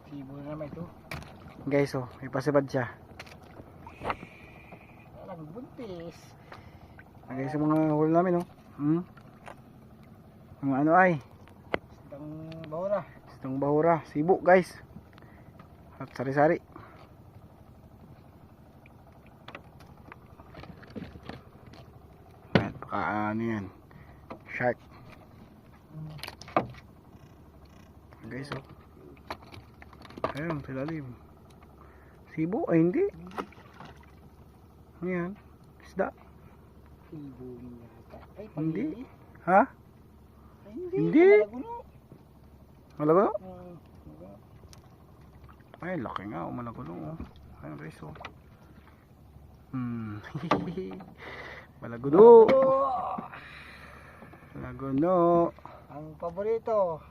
Sibo na naman ito. Guys, oh, may pasibad siya. Walang buntis. Guys, yung mga huli namin, oh. Mga ano ay? Isang bahura. Isang bahura. Sibo, guys. At sari-sari. At baka ano yan. Shark. Guys, oh. Ayun, silalim. Sibo? Ay, hindi. Ayan. Isda. Sibo yata. Ay, Hindi. pag-iwi. Ha? Ay, hindi. Hindi. Malaguno. Malago? Malaguno. Ay, laki nga. Oh, malaguno. Oh. Ayun, guys, oh. Malaguno. Malaguno. Ang paborito.